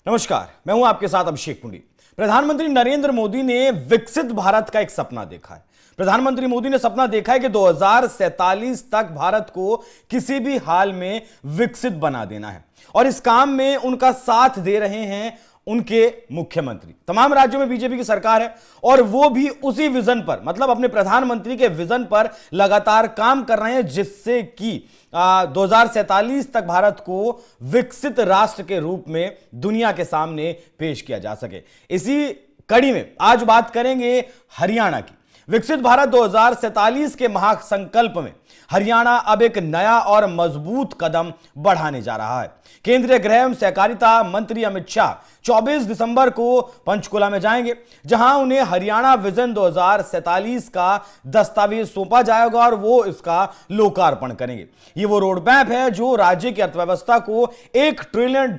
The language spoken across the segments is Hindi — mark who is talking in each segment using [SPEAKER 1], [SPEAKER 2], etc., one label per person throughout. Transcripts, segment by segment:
[SPEAKER 1] नमस्कार, मैं हूं आपके साथ अभिषेक पुंडी। प्रधानमंत्री नरेंद्र मोदी ने विकसित भारत का एक सपना देखा है। प्रधानमंत्री मोदी ने सपना देखा है कि 2047 तक भारत को किसी भी हाल में विकसित बना देना है और इस काम में उनका साथ दे रहे हैं उनके मुख्यमंत्री। तमाम राज्यों में बीजेपी की सरकार है और वो भी उसी विजन पर, मतलब अपने प्रधानमंत्री के विजन पर लगातार काम कर रहे हैं, जिससे कि 2047 तक भारत को विकसित राष्ट्र के रूप में दुनिया के सामने पेश किया जा सके। इसी कड़ी में आज बात करेंगे हरियाणा की। विकसित भारत 2047 के महासंकल्प में हरियाणा अब एक नया और मजबूत कदम बढ़ाने जा रहा है। केंद्रीय गृह एवं सहकारिता मंत्री अमित शाह 24 दिसंबर को पंचकुला में जाएंगे, जहां उन्हें हरियाणा विजन 2047 का दस्तावेज सौंपा जाएगा और वो इसका लोकार्पण करेंगे। ये वो रोड मैप है जो राज्य की अर्थव्यवस्था को $1 ट्रिलियन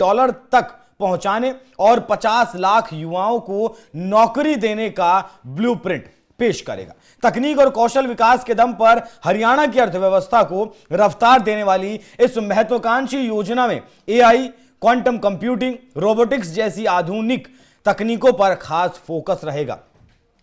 [SPEAKER 1] तक पहुंचाने और 50 लाख युवाओं को नौकरी देने का ब्लूप्रिंट पेश करेगा। तकनीक और कौशल विकास के दम पर हरियाणा की अर्थव्यवस्था को रफ्तार देने वाली इस महत्वाकांक्षी योजना में एआई, क्वांटम कंप्यूटिंग, रोबोटिक्स जैसी आधुनिक तकनीकों पर खास फोकस रहेगा।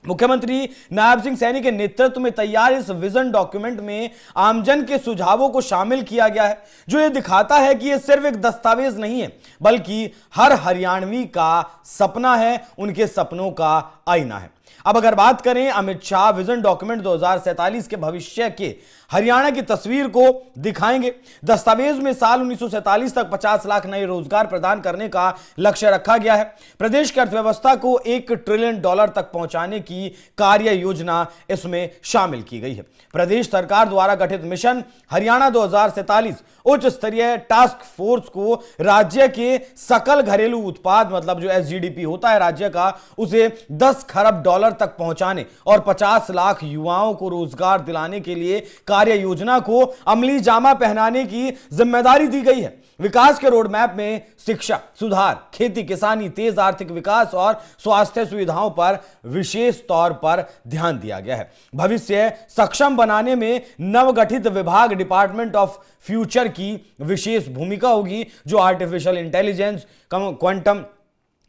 [SPEAKER 1] मुख्यमंत्री नायब सिंह सैनी के नेतृत्व में तैयार इस विजन डॉक्यूमेंट में आमजन के सुझावों को शामिल किया गया है, जो यह दिखाता है कि यह सिर्फ एक दस्तावेज नहीं है, बल्कि हर हरियाणवी का सपना है, उनके सपनों का आईना है। अब अगर बात करें अमित शाह विजन डॉक्यूमेंट 2047 के भविष्य के हरियाणा की तस्वीर को दिखाएंगे। दस्तावेज में साल 1947 तक 50 लाख नए रोजगार प्रदान करने का लक्ष्य रखा गया है। प्रदेश की अर्थव्यवस्था को $1 ट्रिलियन तक पहुंचाने की कार्य योजना इसमें शामिल की गई है। प्रदेश सरकार द्वारा गठित मिशन हरियाणा 2047 उच्च स्तरीय टास्क फोर्स को राज्य के सकल घरेलू उत्पाद, मतलब जो एसजीडीपी होता है राज्य का, उसे $10 खरब तक पहुंचाने और 50 लाख युवाओं को रोजगार दिलाने के लिए कार्य योजना को अमली जामा पहनाने की जिम्मेदारी दी गई है। विकास के रोड मैप में शिक्षा, सुधार, खेती किसानी, तेज आर्थिक विकास और स्वास्थ्य सुविधाओं पर विशेष तौर पर ध्यान दिया गया है। भविष्य सक्षम बनाने में नवगठित विभाग डिपार्टमेंट ऑफ फ्यूचर की विशेष भूमिका होगी, जो आर्टिफिशियल इंटेलिजेंस, क्वांटम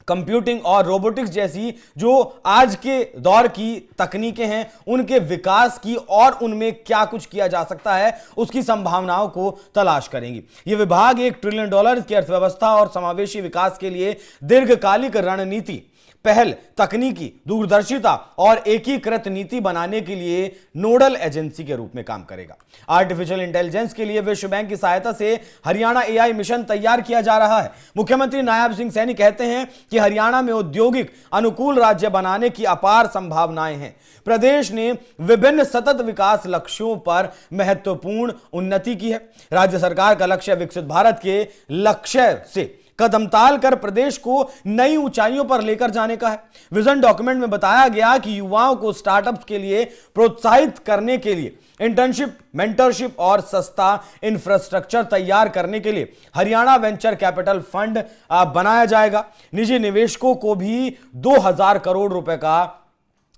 [SPEAKER 1] कंप्यूटिंग और रोबोटिक्स जैसी जो आज के दौर की तकनीकें हैं, उनके विकास की और उनमें क्या कुछ किया जा सकता है उसकी संभावनाओं को तलाश करेंगी। यह विभाग $1 ट्रिलियन की अर्थव्यवस्था और समावेशी विकास के लिए दीर्घकालिक रणनीति, पहल, तकनीकी दूरदर्शिता और एकीकृत नीति बनाने के लिए नोडल एजेंसी के रूप में काम करेगा। आर्टिफिशियल इंटेलिजेंस के लिए विश्व बैंक की सहायता से हरियाणा एआई मिशन तैयार किया जा रहा है। मुख्यमंत्री नायब सिंह सैनी कहते हैं कि हरियाणा में औद्योगिक अनुकूल राज्य बनाने की अपार संभावनाएं हैं। प्रदेश ने विभिन्न सतत विकास लक्ष्यों पर महत्वपूर्ण उन्नति की है। राज्य सरकार का लक्ष्य विकसित भारत के लक्ष्य से कदमताल कर प्रदेश को नई ऊंचाइयों पर लेकर जाने का है। विजन डॉक्यूमेंट में बताया गया कि युवाओं को स्टार्टअप्स के लिए प्रोत्साहित करने के लिए इंटर्नशिप, मेंटरशिप और सस्ता इंफ्रास्ट्रक्चर तैयार करने के लिए हरियाणा वेंचर कैपिटल फंड बनाया जाएगा। निजी निवेशकों को भी 2000 करोड़ रुपए का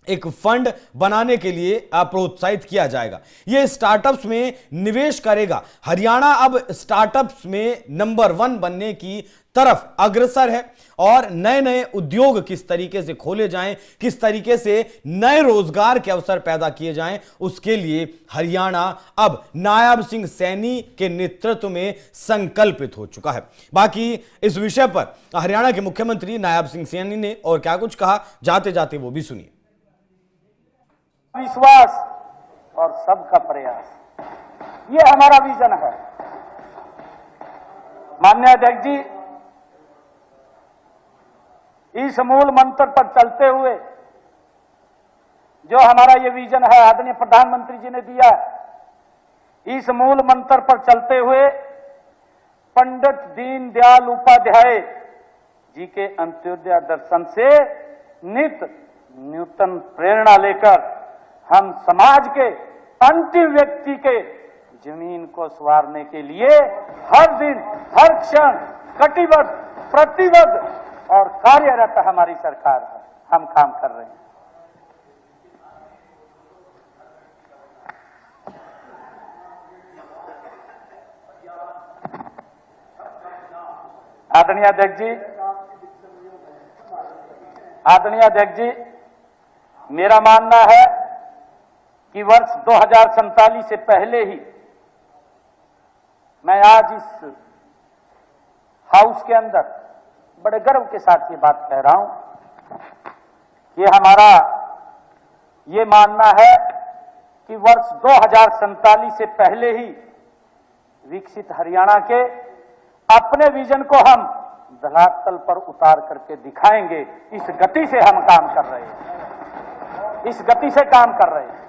[SPEAKER 1] एक फंड बनाने के लिए प्रोत्साहित किया जाएगा। यह स्टार्टअप्स में निवेश करेगा। हरियाणा अब स्टार्टअप्स में नंबर 1 बनने की तरफ अग्रसर है और नए नए उद्योग किस तरीके से खोले जाएं, किस तरीके से नए रोजगार के अवसर पैदा किए जाएं, उसके लिए हरियाणा अब नायब सिंह सैनी के नेतृत्व में संकल्पित हो चुका है। बाकी इस विषय पर हरियाणा के मुख्यमंत्री नायब सिंह सैनी ने और क्या कुछ कहा, जाते जाते वो भी सुनिए।
[SPEAKER 2] विश्वास और सबका प्रयास, ये हमारा विजन है। माननीय अध्यक्ष जी, इस मूल मंत्र पर चलते हुए जो हमारा ये विजन है, आदरणीय प्रधानमंत्री जी ने दिया है, इस मूल मंत्र पर चलते हुए पंडित दीनदयाल उपाध्याय जी के अंत्योदय दर्शन से नित नूतन प्रेरणा लेकर हम समाज के अंतिम व्यक्ति के जमीन को संवारने के लिए हर दिन, हर क्षण कटिबद्ध, प्रतिबद्ध और कार्यरत हमारी सरकार है। हम काम कर रहे हैं। आदरणीय अध्यक्ष जी, आदरणीय अध्यक्ष जी, मेरा मानना है कि वर्ष 2047 से पहले ही, मैं आज इस हाउस के अंदर बड़े गर्व के साथ ये बात कह रहा हूं कि हमारा ये मानना है कि वर्ष 2047 से पहले ही विकसित हरियाणा के अपने विजन को हम धरातल पर उतार करके दिखाएंगे। इस गति से हम काम कर रहे हैं, इस गति से काम कर रहे हैं।